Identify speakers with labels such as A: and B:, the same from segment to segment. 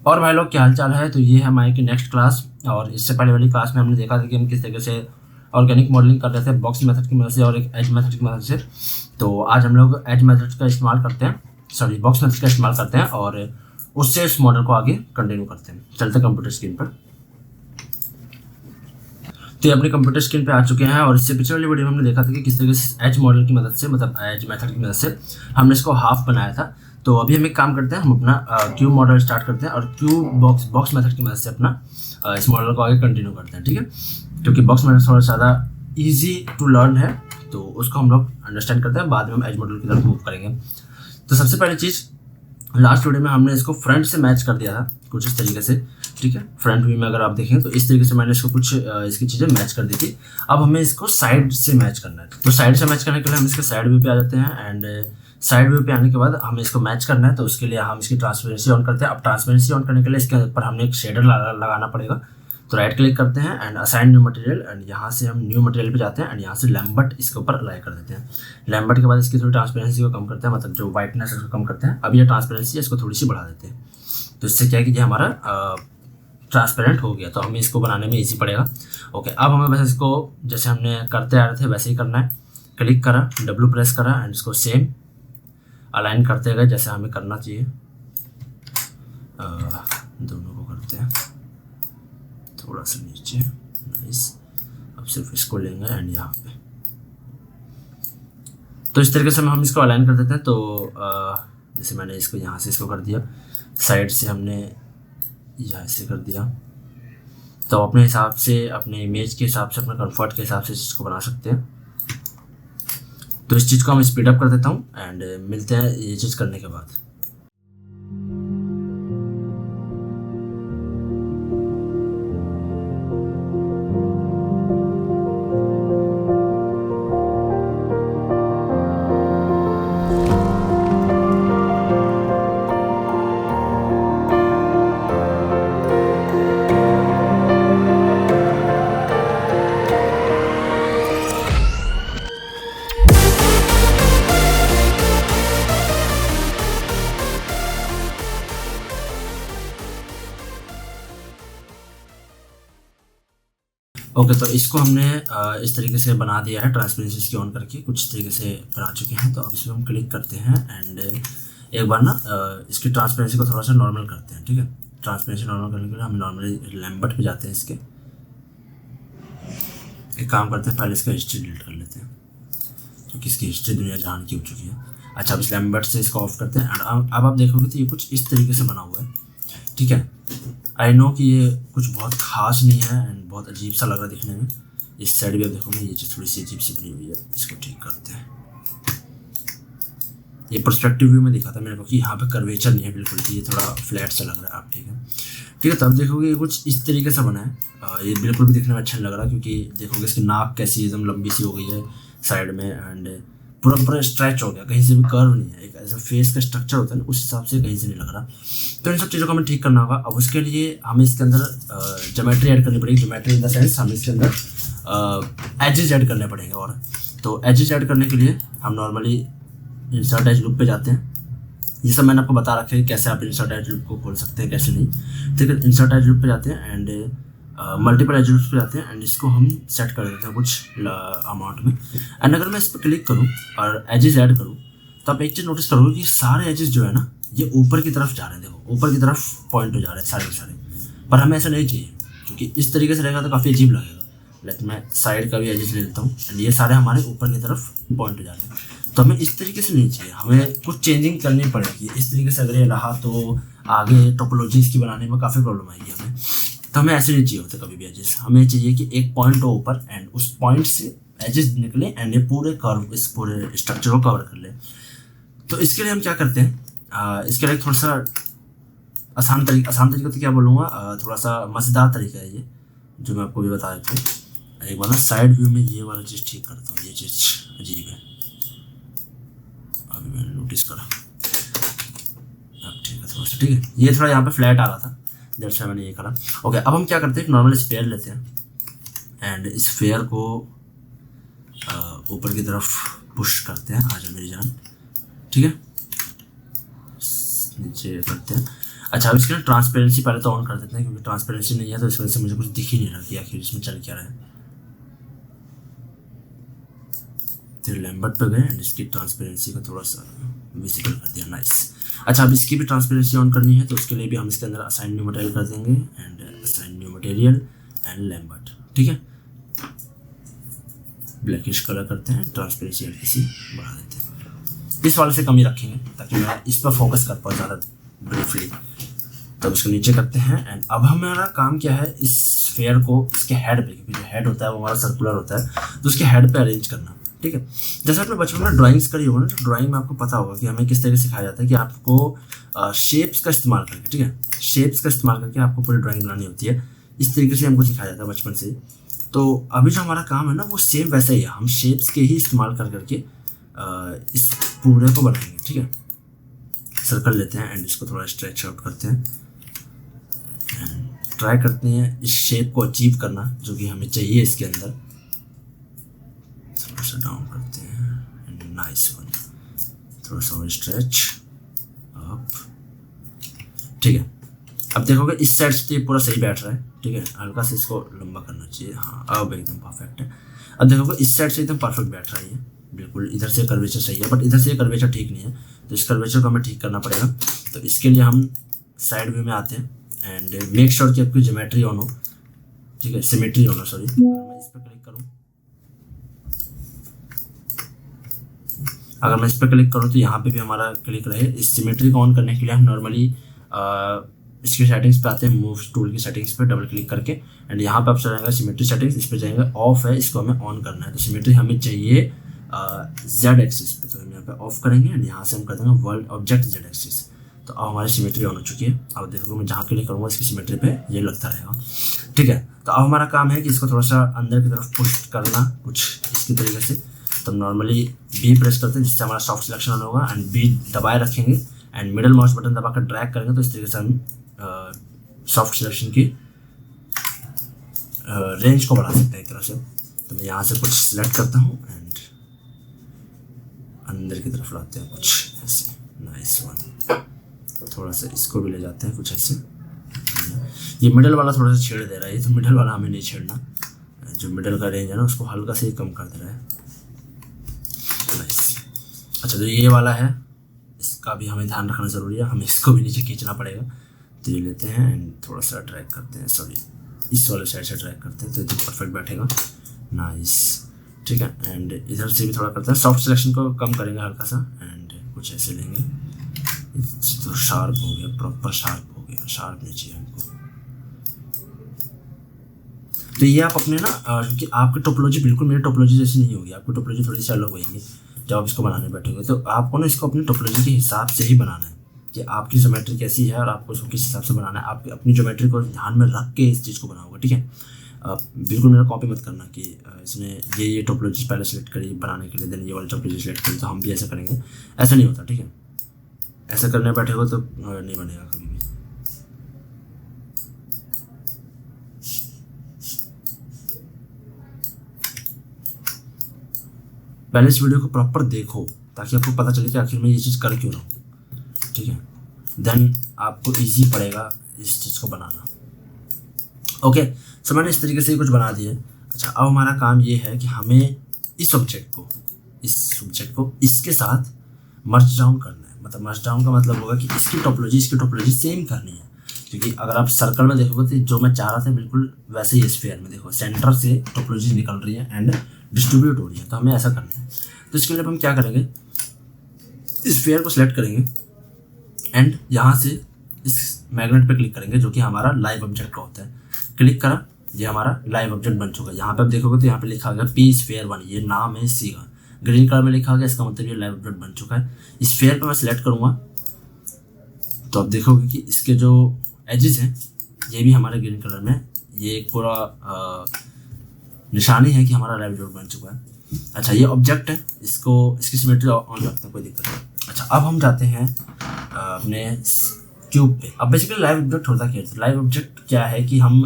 A: और भाई लोग क्या हाल चाल है। तो ये है हमारी की नेक्स्ट क्लास, और इससे पहले वाली क्लास में हमने देखा था कि हम किस तरीके से ऑर्गेनिक मॉडलिंग कर रहे थे बॉक्स मेथड की मदद से और एक एज मेथड की मदद से। तो आज हम लोग एज मेथड का इस्तेमाल करते हैं, सॉरी बॉक्स मेथड का इस्तेमाल करते हैं और उससे इस मॉडल को आगे कंटिन्यू करते हैं। चलते कंप्यूटर स्क्रीन पर। तो ये अपने कंप्यूटर स्क्रीन पे आ चुके हैं और इससे पिछले वाली वीडियो में हमने देखा था कि किस तरीके से एज मॉडल की मदद से, मतलब एज मेथड की मदद से हमने इसको हाफ बनाया था। तो अभी हम एक काम करते हैं, हम अपना क्यूब मॉडल स्टार्ट करते हैं और क्यूब बॉक्स मेथड की मदद से अपना इस मॉडल को आगे कंटिन्यू करते हैं, ठीक है। क्योंकि बॉक्स मेथड थोड़ा ज़्यादा ईजी टू लर्न है, तो उसको हम लोग अंडरस्टैंड करते हैं, बाद में हम एज मॉडल की तरफ मूव करेंगे। तो सबसे पहली चीज़, लास्ट वीडियो में हमने इसको फ्रंट से मैच कर दिया था कुछ इस तरीके से, ठीक है। फ्रंट व्यू में अगर आप देखें तो इस तरीके से मैंने इसको कुछ इसकी चीज़ें मैच कर दी थी। अब हमें इसको साइड से मैच करना है। तो साइड से मैच करने के लिए हम इसके साइड व्यू पे आ जाते हैं एंड साइड व्यू पे आने के बाद हमें इसको मैच करना है। तो उसके लिए हम इसकी ट्रांसपेरेंसी ऑन करते हैं। अब ट्रांसपेरेंसी ऑन करने के लिए इसके ऊपर हमने एक शेडर लगाना पड़ेगा। तो राइट क्लिक करते हैं and assign new material, and यहाँ से हम न्यू मटेरियल पे जाते हैं एंड यहाँ से लैम्बर्ट इसके ऊपर अप्लाई कर देते हैं। लैम्बर्ट के बाद इसकी थोड़ी ट्रांसपेरेंसी को कम करते हैं, मतलब जो वाइटनेस है उसको कम करते हैं। अब ये ट्रांसपेरेंसी है, इसको थोड़ी सी बढ़ा देते हैं। तो इससे क्या है कि ये हमारा ट्रांसपेरेंट हो गया, तो हमें इसको बनाने में ईजी पड़ेगा। ओके, अब हमें बस इसको जैसे हमने करते आ रहे थे वैसे ही करना है। क्लिक करा, W प्रेस करा एंड इसको सेम अलाइन करते गए जैसे हमें करना चाहिए। दोनों को करते हैं थोड़ा सा नीचे, नाइस। अब सिर्फ इसको लेंगे एंड यहाँ पे, तो इस तरीके से हम इसको अलाइन कर देते हैं। तो जैसे मैंने इसको यहाँ से इसको कर दिया, साइड से हमने यहाँ से कर दिया। तो अपने हिसाब से, अपने इमेज के हिसाब से, अपने कंफर्ट के हिसाब से इस चीज़ को बना सकते हैं। तो इस चीज़ को हम स्पीड अप कर देता हूँ एंड मिलते हैं ये चीज़ करने के बाद। ओके, तो इसको हमने इस तरीके से बना दिया है, ट्रांसपेरेंसी इसकी ऑन करके कुछ इस तरीके से बना चुके हैं। तो अब इसमें हम क्लिक करते हैं एंड एक बार ना इसकी ट्रांसपेरेंसी को थोड़ा सा नॉर्मल करते हैं, ठीक है। ट्रांसपेरेंसी नॉर्मल करने के लिए हम नॉर्मली लैम्बर्ट पे जाते हैं। इसके एक काम करते हैं, पहले इसका हिस्ट्री डिलीट कर लेते हैं क्योंकि इसकी हिस्ट्री दुनिया जान की हो चुकी है। अच्छा, अब इस लैम्बर्ट से इसको ऑफ करते हैं एंड अब आप देखोगे तो ये कुछ इस तरीके से बना हुआ है, ठीक है। आई नो कि ये कुछ बहुत खास नहीं है एंड बहुत अजीब सा लग रहा है दिखने में। इस साइड भी आप देखोगे ये चीज़ थोड़ी सी अजीब सी बनी हुई है, इसको ठीक करते हैं। ये पर्सपेक्टिव व्यू में दिखा था मेरे को कि यहाँ पे कर्वेचर नहीं है बिल्कुल, ये थोड़ा फ्लैट सा लग रहा है। आप ठीक है, ठीक है। तब देखोगे ये कुछ इस तरीके से बना है। ये बिल्कुल भी दिखने में अच्छा नहीं लग रहा क्योंकि देखोगे इसकी नाक कैसी एकदम लंबी सी हो गई है साइड में एंड पूरा स्ट्रेच हो गया, कहीं से भी कर्व नहीं है। एक ऐसा फेस का स्ट्रक्चर होता है ना, उस हिसाब से कहीं से नहीं लग रहा। तो इन सब चीज़ों को हमें ठीक करना होगा। अब उसके लिए हमें इसके अंदर ज्योमेट्री ऐड करनी पड़ेगी। ज्योमेट्री इन द सेंस हमें इसके अंदर एजेस ऐड करने पड़ेंगे। और तो एजेस ऐड करने के लिए हम नॉर्मली इंसर्ट एज लूप पे जाते हैं। ये सब मैंने आपको बता रखा है कैसे आप इंसर्ट एज लूप को खोल सकते हैं, कैसे नहीं, ठीक है। इंसर्ट एज लूप पे जाते हैं एंड मल्टीपल एज लूप्स पे जाते हैं एंड इसको हम सेट कर देते हैं कुछ अमाउंट में। एंड अगर मैं इस पर क्लिक करूँ और एजेस ऐड करूँ तो आप एक चीज़ नोटिस करोगे कि सारे एजेस जो है ना ये ऊपर की तरफ जा रहे हैं। देखो ऊपर की तरफ पॉइंट हो जा रहे हैं सारे के सारे, पर हमें ऐसा नहीं चाहिए क्योंकि इस तरीके से रहेगा तो काफ़ी अजीब लगेगा। लेकिन मैं साइड का भी एजेस ले लेता हूँ एंड ये सारे हमारे ऊपर की तरफ पॉइंट हो जा रहे हैं। तो हमें इस तरीके से नहीं चाहिए, हमें कुछ चेंजिंग करनी पड़ेगी। इस तरीके से अगर ये रहा तो आगे टोपोलॉजी इसकी बनाने में काफ़ी प्रॉब्लम आएगी हमें। तो हमें ऐसे नहीं चाहिए होते कभी भी एजेस। हमें चाहिए कि एक पॉइंट हो ऊपर एंड उस पॉइंट से एजेस निकले एंड ये पूरे कर्व, इस पूरे स्ट्रक्चर को कवर कर ले। तो इसके लिए हम क्या करते हैं, इसके लिए थोड़ा सा आसान तरीका तो क्या बोलूँगा, थोड़ा सा मज़ेदार तरीका है ये जो मैं आपको भी बता देता हूँ। एक बार ना साइड व्यू में ये वाला चीज़ ठीक करता हूँ, ये चीज़ अजीब है, अभी मैंने नोटिस करा। अब ठीक है, थोड़ा सा ठीक है। ये थोड़ा यहाँ पे फ्लैट आ रहा था, जैसे मैंने ये करा। ओके, अब हम क्या करते हैं, एक नॉर्मल स्फेयर लेते हैं एंड इस स्फेयर को ऊपर की तरफ पुश करते हैं। आजा मेरी जान, ठीक है, नीचे करते हैं। अच्छा, अब इसके ना ट्रांसपेरेंसी पहले तो ऑन कर देते हैं, क्योंकि ट्रांसपेरेंसी नहीं है तो इस वजह से मुझे कुछ दिख ही नहीं रहा कि आखिर इसमें चल क्या रहा है। तो लैम्बर्ट पे गए एंड इसकी ट्रांसपेरेंसी को थोड़ा सा विजिबल कर दिया। नाइस। अच्छा, अब इसकी भी ट्रांसपेरेंसी ऑन करनी है, तो उसके लिए भी हम इसके अंदर असाइन न्यू मटेरियल कर देंगे and assign new material and Lambert. ठीक है, ब्लैकिश कलर करते हैं, ट्रांसपेरेंसी हल्की सी बढ़ा देते हैं, इस वाले से कम ही रखेंगे ताकि मैं इस पर फोकस कर पाऊँ ज़्यादा ब्रीफली। तब उसको नीचे करते हैं एंड अब हमारा काम क्या है, इस स्फीयर को इसके हेड पे, क्योंकि जो हेड होता है वो हमारा सर्कुलर होता है, तो उसके हेड पे अरेंज करना। ठीक है, जैसे आपने बचपन में ड्राइंग्स करी होगी ना, तो ड्राइंग में आपको पता होगा कि हमें किस तरह से सिखाया जाता है कि आपको शेप्स का इस्तेमाल करके, ठीक है, शेप्स का इस्तेमाल करके आपको पूरी ड्राइंग बनानी होती है। इस तरीके से हमको सिखाया जाता है बचपन से। तो अभी जो हमारा काम है ना वो सेम वैसा ही है, हम शेप्स के ही इस्तेमाल कर करके इस पूरे को बनाएंगे। ठीक है, सर्कल लेते हैं एंड इसको थोड़ा स्ट्रेच आउट करते हैं एंड ट्राई करते हैं इस शेप को अचीव करना जो कि हमें चाहिए इसके अंदर। थोड़ा सा डाउन करते हैं एंड नाइस वन, थोड़ा सा और स्ट्रेच अप। ठीक है, अब देखोगे इस साइड से पूरा सही बैठ रहा है। ठीक है, हल्का से इसको लंबा करना चाहिए। हाँ, अब एकदम परफेक्ट है। अब देखोगे इस साइड से एकदम परफेक्ट बैठ रहा है, ये बिल्कुल। इधर से कर्वेचर सही है बट इधर से कर्वेचर ठीक नहीं है, तो इस कर्वेचर को हमें ठीक करना पड़ेगा। तो इसके लिए हम साइड व्यू में आते हैं एंड मेक श्योर कि आपकी ज्योमेट्री ऑन हो। ठीक है, सिमेट्री ऑन हो, सॉरी। मैं इस पर क्लिक करूँ, अगर मैं इस पर क्लिक करूँ तो यहाँ पे भी हमारा क्लिक रहे। इस सिमेट्री को ऑन करने के लिए हम नॉर्मली इसकी सेटिंग्स पे आते हैं, मूव टूल की सेटिंग्स पे डबल क्लिक करके एंड यहाँ पे आपसे जाएगा सिमेट्री सेटिंग्स, इस पे जाएंगे, ऑफ है, इसको हमें ऑन करना है। तो सिमेट्री हमें चाहिए जेड एक्सिस पे, तो हम यहाँ पे ऑफ करेंगे एंड यहाँ से हम कर देंगे वर्ल्ड ऑब्जेक्ट जेड एक्सिस। तो अब हमारी सिमेट्री ऑन हो चुकी है। अब देखोगे मैं जहाँ क्लिक करूँगा इसकी सिमेट्री पे ये लगता रहेगा। ठीक है, तो अब हमारा काम है कि इसको थोड़ा सा अंदर की तरफ पुश करना कुछ इसकी तरीके से। तो नॉर्मली बी प्रेस करते हैं जिससे हमारा सॉफ्ट सिलेक्शन ऑन होगा एंड बी दबाए रखेंगे एंड मिडल माउस बटन दबा कर ड्रैग करेंगे, तो इस तरीके से हम सॉफ्ट सिलेक्शन की रेंज को बढ़ा सकते हैं एक तरह से। तो मैं यहाँ से कुछ सिलेक्ट करता हूँ एंड अंदर की तरफ लाते हैं कुछ ऐसे। नाइस वन, थोड़ा सा इसको भी ले जाते हैं कुछ ऐसे। ये मिडल वाला थोड़ा सा छेड़ दे रहा है, ये तो मिडल वाला हमें नहीं छेड़ना, जो मिडल का रेंज है ना उसको हल्का से कम कर दे रहा है। नाइस। अच्छा, तो ये वाला है, इसका भी हमें ध्यान रखना ज़रूरी है, हमें इसको भी नीचे खींचना पड़ेगा। तो ये लेते हैं एंड थोड़ा सा ड्रैग करते हैं, सॉरी इस वाले साइड से ड्रैग करते हैं तो एकदम परफेक्ट बैठेगा। नाइस। ठीक है, एंड इधर से भी थोड़ा करते हैं, सॉफ्ट सिलेक्शन को कम करेंगे हल्का सा एंड कुछ ऐसे लेंगे। तो शार्प हो गया, प्रॉपर शार्प हो गया, शार्प नहीं चाहिए हमको। तो ये आप अपने ना, क्योंकि आपकी टोपोलॉजी बिल्कुल मेरी टोपोलॉजी जैसी नहीं होगी, आपकी टोपोलॉजी थोड़ी सी अलग होगी जब आप इसको बनाने बैठोगे। तो आपको ना इसको अपनी टोपोलॉजी के हिसाब से ही बनाना है कि आपकी ज्योमेट्री कैसी है और आपको उसको किस हिसाब से बनाना है। आप अपनी ज्योमेट्री को ध्यान में रख के इस चीज़ को बनाओगे। ठीक है, बिल्कुल मेरा कॉपी मत करना कि इसने ये टोपोलॉजी पहले सेलेक्ट करी बनाने के लिए, देन ये वाली टोपोलॉजी सेलेक्ट करी तो हम भी ऐसा करेंगे, ऐसा नहीं होता। ठीक है, ऐसा करने बैठेगा तो नहीं बनेगा कभी भी। पहले इस वीडियो को प्रॉपर देखो ताकि आपको पता चले कि आखिर में ये चीज़ कर क्यों रहा हूँ। ठीक है, देन आपको इजी पड़ेगा इस चीज़ को बनाना। ओके, सो मैंने इस तरीके से कुछ बना दिया। अच्छा, अब हमारा काम ये है कि हमें इस ऑब्जेक्ट को इसके साथ मर्ज डाउन करना है। मतलब मर्ज डाउन का मतलब होगा कि इसकी टोपोलॉजी सेम करनी है, क्योंकि अगर आप सर्कल में देखोगे तो जो मैं चाह रहा था बिल्कुल वैसे ही स्फीयर में देखो सेंटर से टोपोलॉजी निकल रही है एंड डिस्ट्रीब्यूट हो रही है। तो हमें ऐसा करना है। तो इसके लिए हम क्या करेंगे, इस स्फीयर को सिलेक्ट करेंगे एंड यहाँ से इस मैग्नेट पे क्लिक करेंगे जो कि हमारा लाइव ऑब्जेक्ट का होता है। क्लिक करा, ये हमारा लाइव ऑब्जेक्ट बन चुका है। यहाँ पे आप देखोगे तो यहाँ पे लिखा गया पी स्फीयर 1, ये नाम है सी का, ग्रीन कलर में लिखा गया, इसका मतलब ये लाइव ऑब्जेक्ट बन चुका है। इस स्फीयर पे मैं सिलेक्ट करूँगा तो आप देखोगे कि इसके जो एजेस हैं ये भी हमारे ग्रीन कलर में, ये एक पूरा निशानी है कि हमारा लाइव ऑब्जेक्ट बन चुका है। अच्छा, ये ऑब्जेक्ट है, इसकी सिमेट्री ऑन रखते हैं, कोई दिक्कत नहीं। अच्छा, अब हम जाते हैं अपने क्यूब पे। अब बेसिकली लाइव ऑब्जेक्ट होता क्या है? लाइव ऑब्जेक्ट क्या है कि हम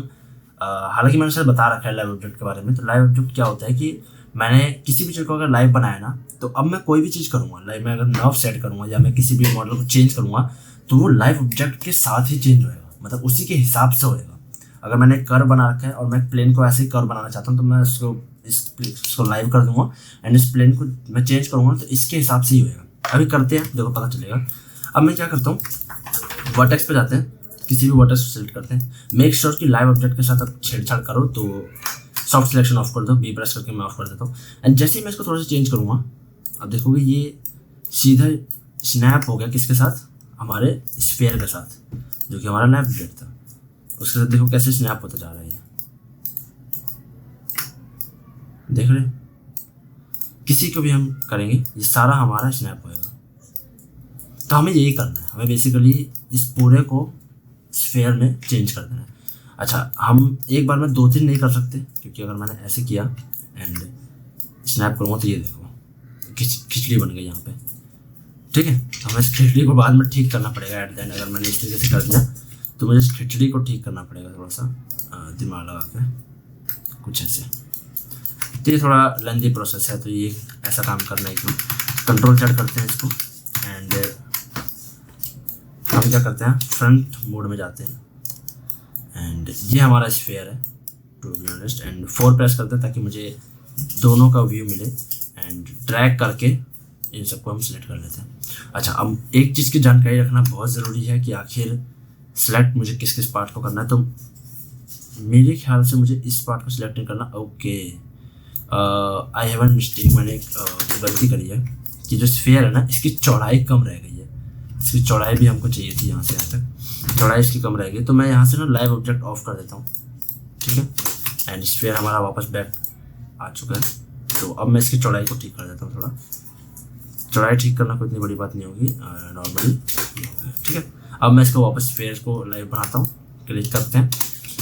A: हालांकि मैंने सर बता रखा है लाइव ऑब्जेक्ट के बारे में। तो लाइव ऑब्जेक्ट क्या होता है कि मैंने किसी भी चीज़ को अगर लाइव बनाया ना, तो अब मैं कोई भी चीज़ करूँगा लाइव में, अगर नर्व सेट करूँगा या मैं किसी भी मॉडल को चेंज करूँगा तो वो लाइव ऑब्जेक्ट के साथ ही चेंज होएगा, मतलब उसी के हिसाब से होएगा। अगर मैंने एक कर्व बना रखा है और मैं प्लेन को ऐसे ही कर्व बनाना चाहता हूँ तो मैं इसको लाइव कर दूंगा एंड इस प्लेन को मैं चेंज करूँगा तो इसके हिसाब से ही होएगा। अभी करते हैं, देखो पता चलेगा। अब मैं क्या करता हूँ, वर्टेक्स पे जाते हैं, किसी भी वर्टेक्स को सिलेक्ट करते हैं। मेक श्योर कि लाइव ऑब्जेक्ट के साथ आप छेड़छाड़ करो तो सॉफ्ट सिलेक्शन ऑफ कर दो, बी प्रेस करके मैं ऑफ कर देता हूँ। एंड जैसे ही मैं इसको थोड़ा सा चेंज करूँगा, अब देखोगे ये सीधा स्नैप हो गया किसके साथ, हमारे स्फीयर के साथ, जो कि हमारा लाइव ऑब्जेक्ट था। उसके साथ देखो कैसे स्नैप होता जा रहा है, देख रहे। किसी को भी हम करेंगे ये सारा हमारा स्नैप होएगा। तो हमें यही करना है, हमें बेसिकली इस पूरे को स्फीयर में चेंज कर देना है। अच्छा, हम एक बार में 2-3 नहीं कर सकते, क्योंकि अगर मैंने ऐसे किया एंड स्नैप करूँगा तो ये देखो खिचड़ी बन गई यहाँ पे, ठीक है। हमें इस खिचड़ी को बाद में ठीक करना पड़ेगा एट द एंड। अगर मैंने इस तरीके से कर दिया तो मुझे इस खिचड़ी को ठीक करना पड़ेगा, थोड़ा सा दिमाग लगा के कुछ ऐसे। तो ये थोड़ा लेंथी प्रोसेस है, तो ये ऐसा काम करना है कि कंट्रोल सेट करते हैं इसको एंड हम क्या करते हैं, फ्रंट मोड में जाते हैं एंड ये हमारा स्फीयर है to be honest. And 4 press करते हैं ताकि मुझे दोनों का व्यू मिले एंड ड्रैग करके इन सबको हम सिलेक्ट कर लेते हैं। अच्छा, अब एक चीज़ की जानकारी रखना बहुत ज़रूरी है कि आखिर सिलेक्ट मुझे किस किस पार्ट को करना है। तो मेरे ख्याल से मुझे इस पार्ट को सिलेक्ट नहीं करना। Okay, I have an mistake, मैंने एक गलती करी है कि जो स्फीयर है ना, इसकी चौड़ाई कम रह गई है। इसकी चौड़ाई भी हमको चाहिए थी, यहाँ से यहाँ तक चौड़ाई इसकी कम रह गई। तो मैं यहाँ से ना लाइव ऑब्जेक्ट ऑफ कर देता हूँ, ठीक है। एंड स्फीयर हमारा वापस बैक आ चुका है। तो अब मैं इसकी चौड़ाई को ठीक कर देता हूँ। थोड़ा चौड़ाई ठीक करना कोई इतनी बड़ी बात नहीं होगी, नॉर्मली, ठीक है। अब मैं इसको वापस स्फीयर को लाइव बनाता हूँ, क्लिक करते हैं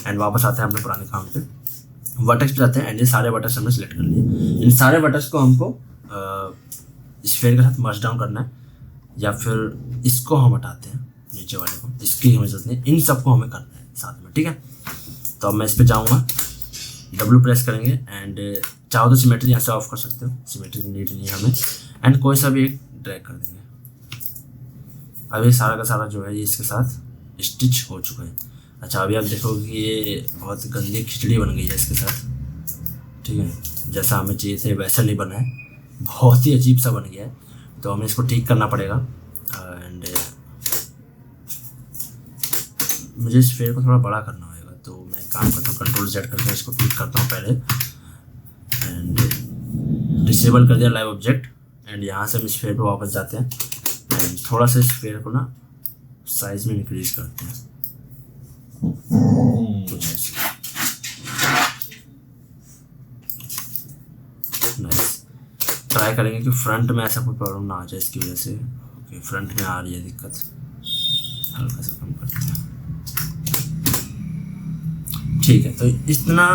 A: एंड वापस आते हैं अपने पुराने काम पे, वर्टेक्स पे जाते हैं एंड ये सारे वर्टेक्स हमने सेलेक्ट कर लिए। इन सारे वर्टेक्स को हमको स्फीयर के साथ मर्ज डाउन करना है, या फिर इसको हम हटाते हैं नीचे वाले को, इसकी हमें जरूरत नहीं, इन सबको हमें करना है साथ में, ठीक है। तो अब मैं इस पर जाऊँगा, W प्रेस करेंगे एंड चाहो तो सिमेट्री यहाँ से ऑफ कर सकते हो, सिमेट्री नीड नहीं है हमें। एंड कोई सा भी एक ड्रैग कर देंगे। अब ये सारा का सारा जो है ये इसके साथ स्टिच हो चुका है। अच्छा, अभी आप देखोगे कि ये बहुत गंदी खिचड़ी बन गई है इसके साथ, ठीक है। जैसा हमें चाहिए थे वैसा नहीं बना है, बहुत ही अजीब सा बन गया है। तो हमें इसको ठीक करना पड़ेगा एंड मुझे इस फेयर को थोड़ा बड़ा करना होगा। तो मैं काम करता हूँ, कंट्रोल Z करके इसको ठीक करता हूँ पहले एंड डिसेबल कर दिया लाइव ऑब्जेक्ट। एंड यहाँ से हम इस फेयर पे वापस जाते हैं एंड थोड़ा सा इस फेयर को ना साइज में इंक्रीज करते हैं कुछ ऐसे। नाइस, ट्राई करेंगे कि फ्रंट में ऐसा कोई प्रॉब्लम ना आ जाए इसकी वजह से। ओके, फ्रंट में आ रही है दिक्कत, हल्का सा कम करते हैं, ठीक है। तो इतना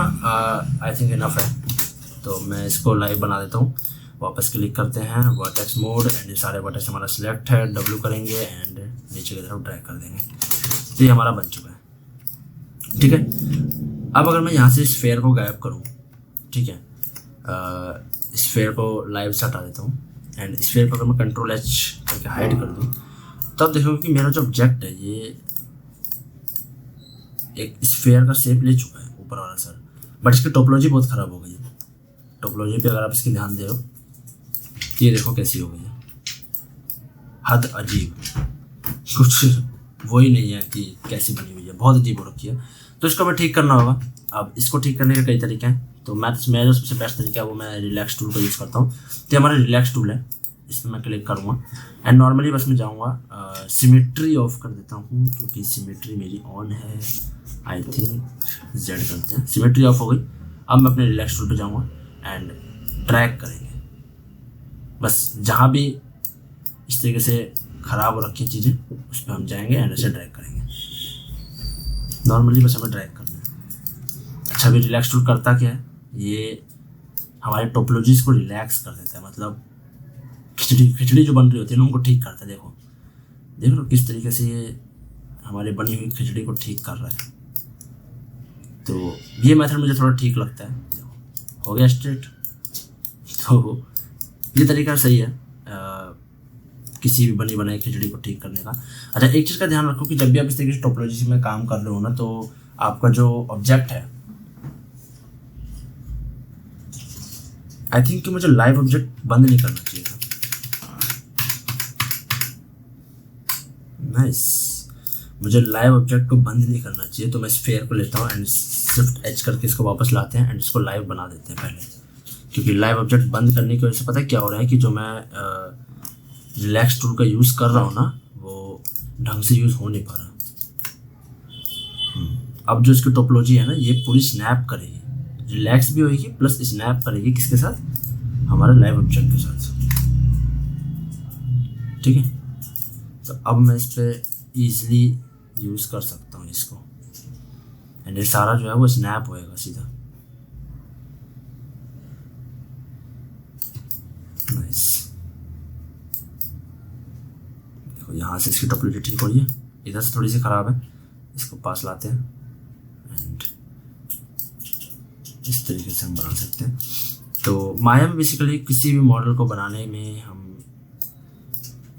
A: आई थिंक इनफ है। तो मैं इसको लाइव बना देता हूँ। वापस क्लिक करते हैं, वर्टेक्स मोड एंड ये सारे वर्टेक्स हमारा सिलेक्ट है, W करेंगे एंड नीचे की तरफ ड्रैग कर देंगे। तो ये हमारा बन चुका है, ठीक है। अब अगर मैं यहाँ से स्फीयर को गायब करूँ, ठीक है, स्फीयर को लाइव से हटा देता हूँ एंड स्फीयर को अगर मैं कंट्रोल H करके हाइड कर दूँ, तब देखोगे कि मेरा जो ऑब्जेक्ट है ये एक स्फीयर का शेप ले चुका है ऊपर वाला सर, बट इसकी टोपोलॉजी बहुत ख़राब हो गई है। टोपोलॉजी पे अगर आप इसकी ध्यान दे रहे हो तो ये देखो कैसी हो गई है, हद अजीब, कुछ वो ही नहीं है कि कैसी बनी हुई है, बहुत अजीब हो रखी है। तो इसको हमें ठीक करना होगा। अब इसको ठीक करने के कई तरीके हैं। तो मेरा जो सबसे बेस्ट तरीका है वो मैं रिलैक्स टूल का यूज़ करता हूँ। तो हमारा रिलैक्स टूल है, इस पर मैं क्लिक करूँगा एंड नॉर्मली बस मैं जाऊँगा, सिमेट्री ऑफ कर देता हूँ क्योंकि सिमेट्री मेरी ऑन है। आई थिंक Z करते हैं, सिमेट्री ऑफ हो गई। अब मैं अपने रिलैक्स टूल पे जाऊँगा एंड ड्रैग करेंगे, बस जहाँ भी इस तरीके से ख़राब हो रखी चीज़ें उस पर हम जाएंगे एंड ऐसे ड्रैग करेंगे। नॉर्मली बस हमें ड्रैग करना है। अच्छा, अभी रिलैक्स टूल करता क्या है, ये हमारे टोपोलॉजीज़ को रिलैक्स कर देता है, मतलब खिचड़ी जो बन रही होती है ना उनको ठीक करता है। देख लो किस तरीके से ये हमारी बनी हुई खिचड़ी को ठीक कर रहा है। तो ये मेथड मुझे थोड़ा ठीक लगता है। देखो हो गया स्ट्रेट, तो ये तरीका सही है। किसी भी बनी बनाई खिचड़ी को ठीक करने का। अच्छा, एक चीज़ का ध्यान रखो कि जब भी आप इस तरीके से टोपोलॉजी में काम कर रहे हो ना, तो आपका जो ऑब्जेक्ट है, आई थिंक कि मुझे लाइव ऑब्जेक्ट बंद नहीं करना चाहिए था। नाइस, मुझे लाइव ऑब्जेक्ट को बंद नहीं करना चाहिए, तो मैं स्फीयर को लेता हूँ एंड शिफ्ट एच करके इसको वापस लाते हैं एंड इसको लाइव बना देते हैं पहले, क्योंकि लाइव ऑब्जेक्ट बंद करने की वजह से पता है क्या हो रहा है कि जो मैं रिलैक्स टूल का यूज़ कर रहा हूँ ना, वो ढंग से यूज़ हो नहीं पा रहा। अब जो इसकी टोपोलॉजी है ना, ये पूरी स्नैप करेगी, रिलैक्स भी होगी प्लस स्नैप करेगी किसके साथ, हमारे लाइव ऑब्जेक्ट के साथ। ठीक है, तो अब मैं इस पर ईजिली यूज़ कर सकता हूँ इसको एंड ये सारा जो है वो स्नैप होएगा सीधा। नाइस, देखो यहाँ से इसकी टोपोलॉजी ठीक हो रही है, इधर से थोड़ी सी ख़राब है, इसको पास लाते हैं एंड इस तरीके से हम बना सकते हैं। तो माया में बेसिकली किसी भी मॉडल को बनाने में हम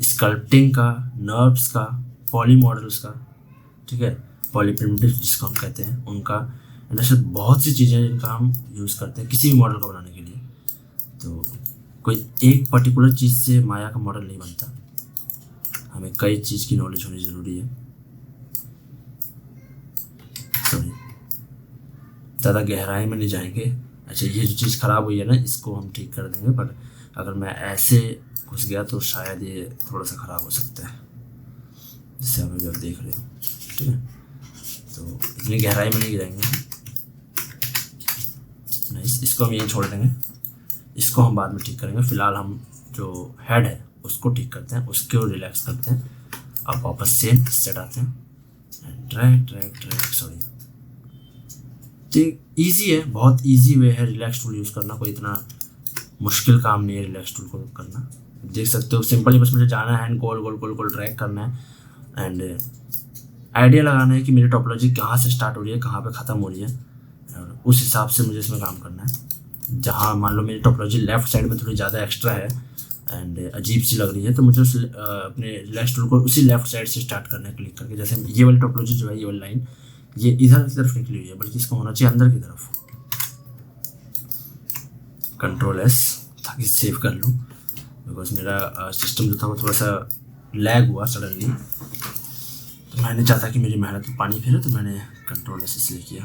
A: स्कल्पटिंग का, नर्व्स का, पॉली मॉडल्स का, ठीक है, पॉली प्रिमिटिव जिसको हम कहते हैं, उनका एंड ऐसे बहुत सी चीज़ें जिनका हम यूज़ करते हैं किसी भी मॉडल को बनाने के लिए। तो कोई एक पर्टिकुलर चीज़ से माया का मॉडल नहीं बनता, हमें कई चीज़ की नॉलेज होनी ज़रूरी है। सॉरी, ज़्यादा गहराई में नहीं जाएंगे। अच्छा, ये जो चीज़ ख़राब हुई है ना, इसको हम ठीक कर देंगे, बट अगर मैं ऐसे घुस गया तो शायद ये थोड़ा सा ख़राब हो सकता है, जिससे आप अभी आप देख रहे हो। ठीक है, तो इतनी गहराई में नहीं गिराएंगे। नहीं, इसको हम यहीं छोड़ देंगे, इसको हम बाद में ठीक करेंगे। फ़िलहाल हम जो हेड है उसको ठीक करते हैं, उसको रिलैक्स करते हैं। अब वापस से सेट आते हैं, ड्रैग ड्रैग ड्रैग, सॉरी। ठीक, ईजी है, बहुत ईजी वे है रिलैक्स टूल यूज़ करना, कोई इतना मुश्किल काम नहीं है रिलैक्स टूल को करना। देख सकते हो, सिंपल ही बस मुझे जाना है and goal goal goal goal drag करना है एंड आइडिया लगाना है कि मेरी टोपोलॉजी कहाँ से स्टार्ट हो रही है, कहाँ पे ख़त्म हो रही है, और उस हिसाब से मुझे इसमें काम करना है। जहाँ मान लो मेरी टोपोलॉजी लेफ़्ट साइड में थोड़ी ज़्यादा एक्स्ट्रा है एंड अजीब सी लग रही है, तो मुझे उस अपने रिलैक्स टूल को उसी लेफ़्ट साइड से स्टार्ट करना है क्लिक करके। जैसे ये वाली टोपोलॉजी जो है, ये वाली लाइन ये इधर की तरफ निकली हुई है, बल्कि इसको होना चाहिए अंदर की तरफ। कंट्रोल एस ताकि सेव कर लूँ, बिकॉज मेरा सिस्टम जो था वो थोड़ा सा लैग हुआ सडनली, तो मैंने चाहता कि मेरी मेहनत में पानी फिरे, तो मैंने कंट्रोल एस इसलिए किया।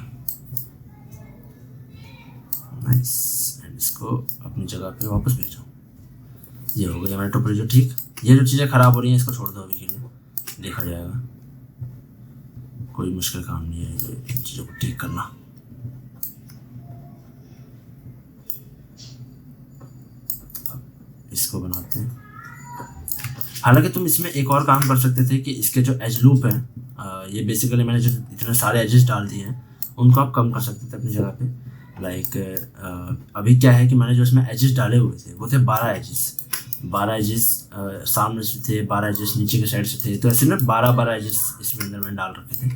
A: नाइस, एंड इसको अपनी जगह पे वापस भेजो। ये हो गया मेरा टोपोलॉजी ठीक। ये जो चीज़ें ख़राब हो रही हैं इसको छोड़ दो अभी के लिए, देखा जाएगा, कोई मुश्किल काम नहीं है ये इन चीज़ों को ठीक करना। इसको बनाते हैं। हालांकि तुम इसमें एक और काम कर सकते थे कि इसके जो एज लूप हैं, ये बेसिकली मैंने जो इतने सारे एजेस डाल दिए हैं उनको आप कम कर सकते थे अपनी जगह पे। लाइक अभी क्या है कि मैंने जो इसमें एजेस डाले हुए थे वो थे 12 एजेस सामने से थे, 12 एजेस नीचे के साइड से थे, तो ऐसे ना 12 एजेस इसमें अंदर मैंने डाल रखे थे।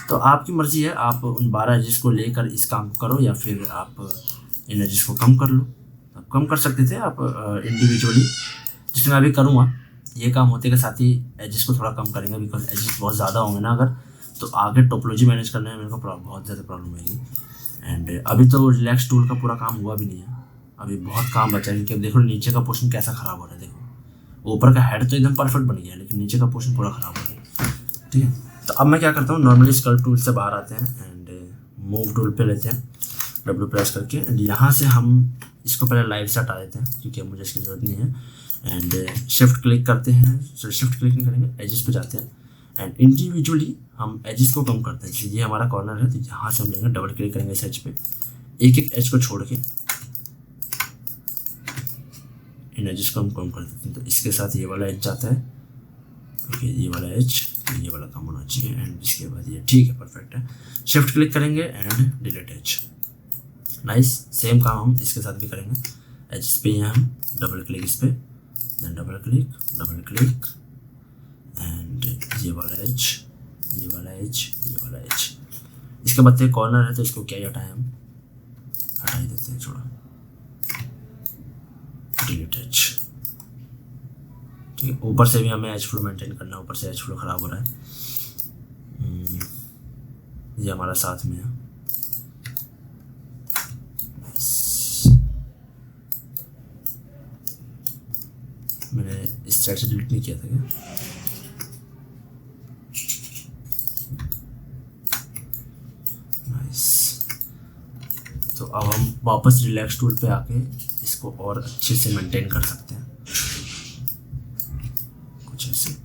A: तो आपकी मर्ज़ी है, आप उन 12 एजेस को लेकर इस काम को करो या फिर आप इन एजेस को कम कर लो। आप कम कर सकते थे आप इंडिविजुअली, जिसमें मैं अभी करूँगा। ये काम होते के साथ ही एजेस को थोड़ा कम करेंगे, बिकॉज एजेस बहुत ज़्यादा होंगे ना अगर, तो आगे टोपोलॉजी मैनेज करने में मेरे को बहुत ज़्यादा प्रॉब्लम होगी। एंड अभी तो रिलैक्स टूल का पूरा काम हुआ भी नहीं है, अभी बहुत काम बचा है। क्योंकि अब देखो नीचे का पोर्शन कैसा ख़राब हो रहा है, देखो ऊपर का हेड तो एकदम परफेक्ट बन गया है, लेकिन नीचे का पोर्शन पूरा ख़राब हो रहा है। ठीक है, तो अब मैं क्या करता हूँ, नॉर्मली स्कल्प टूल से बाहर आते हैं एंड मूव टूल पे लेते हैं, डब्ल्यू प्रेस करके, एंड यहाँ से हम इसको पहले लाइव से हटा देते हैं क्योंकि अब मुझे इसकी ज़रूरत नहीं है। एंड शिफ्ट क्लिक करते हैं, सॉरी शिफ्ट क्लिक नहीं करेंगे, एजेस पे जाते हैं एंड इंडिविजुअली हम एजेस को कम करते हैं। जैसे ये हमारा कॉर्नर है, तो यहाँ से हम लेंगे, डबल क्लिक करेंगे इस एज पे, एक एक एज को छोड़ के इन एजेस को हम कम कर देते हैं। तो इसके साथ ये वाला एज जाता है, ओके, ये वाला एज, ये वाला कम होना चाहिए, एंड इसके बाद ये ठीक है, परफेक्ट है। शिफ्ट क्लिक करेंगे and delete edge. Nice, same काम हम इसके साथ भी करेंगे। एज पे यहाँ हम डबल क्लिक इस पे, देन डबल क्लिक एंड ये वाला एज, ये वाला एज, ये वाला एज। इसके बाद कॉर्नर है तो इसको क्या ही हटाएं, हम हटा ही देते हैं, छोड़ा, डिलीट एज। ठीक है। ऊपर से भी हमें एच फ्लो मेंटेन करना है, ऊपर से एच फ्लो ख़राब हो रहा है। ये हमारा साथ में है। मैंने इस साइड से डिलीट नहीं किया था क्या? नाइस। तो अब हम वापस रिलैक्स टूल पे आके इसको और अच्छे से मेंटेन कर सकते हैं, कुछ ऐसे।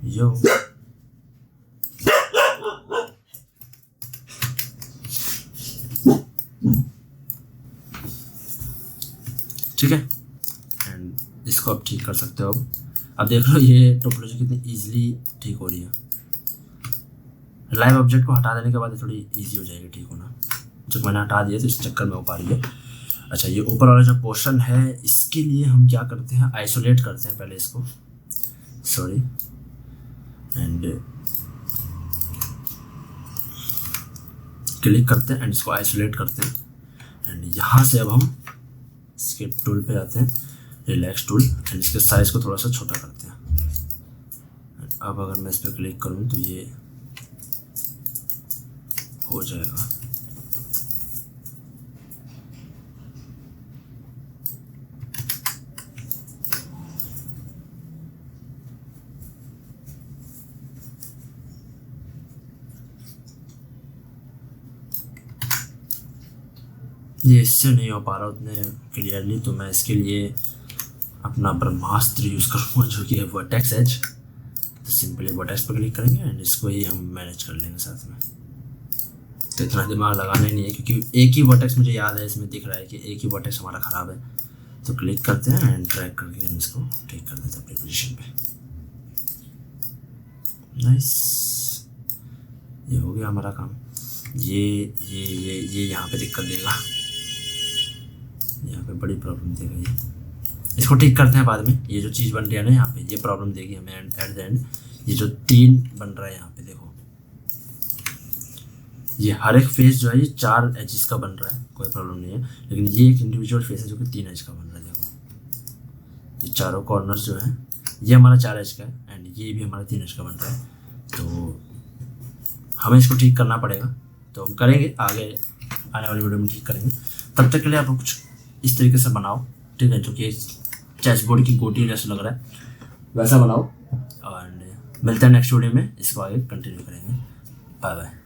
A: यो ठीक है, एंड इसको आप ठीक कर सकते हो। अब देख लो ये टोपोलॉजी कितनी इजीली ठीक हो रही है। लाइव ऑब्जेक्ट को हटा देने के बाद थोड़ी इजी हो जाएगी ठीक होना। जब मैंने हटा दिया तो इस चक्कर में हो पा रही है। अच्छा, ये ऊपर वाला जो पोर्शन है इसके लिए हम क्या करते हैं, आइसोलेट करते हैं पहले इसको, सॉरी, एंड क्लिक करते हैं एंड इसको आइसोलेट करते हैं। एंड यहाँ से अब हम स्केप टूल पे आते हैं, रिलैक्स टूल, एंड इसके साइज़ को थोड़ा सा छोटा करते हैं। अब अगर मैं इस पर क्लिक करूँ तो ये हो जाएगा। ये इससे नहीं हो पा रहा उतने क्लियरली, तो मैं इसके लिए अपना ब्रह्मास्त्र यूज़ करूँगा जो कि है वर्टेक्स एज। तो सिंपली वर्टेक्स पर क्लिक करेंगे एंड इसको ही हम मैनेज कर लेंगे साथ में। तो इतना दिमाग लगाना ही नहीं है क्योंकि एक ही वर्टेक्स मुझे याद है, इसमें दिख रहा है कि एक ही वर्टेक्स हमारा ख़राब है। तो क्लिक करते हैं एंड ड्रैग करके हम इसको ठीक कर देते हैं अपनी पोजीशन पे। नाइस, ये हो गया हमारा काम। ये यहाँ पे दिक्कत देगा, यहाँ पे बड़ी प्रॉब्लम देगा ये। इसको ठीक करते हैं बाद में। ये जो चीज़ बन रही है ना यहाँ पे, ये प्रॉब्लम देगी हमें एट द एंड। ये जो 3 बन रहा है यहाँ पे देखो, ये हर एक फेस जो है ये 4 एजेस का बन रहा है, कोई प्रॉब्लम नहीं है। लेकिन ये एक इंडिविजुअल फेस है जो कि 3 एज का बन रहा है। देखो ये चारों कॉर्नर्स जो हैं ये हमारा 4 एज का है एंड ये भी हमारा 3 एज का बन रहा है। तो हमें इसको ठीक करना पड़ेगा, तो हम करेंगे आगे आने वाली वीडियो में ठीक करेंगे। तब तक के लिए आप कुछ इस तरीके से बनाओ, ठीक है, जो कि चेसबोर्ड की गोटी जैसा लग रहा है वैसा बनाओ। और मिलते हैं नेक्स्ट वीडियो में, इसको आगे कंटिन्यू करेंगे। Bye bye.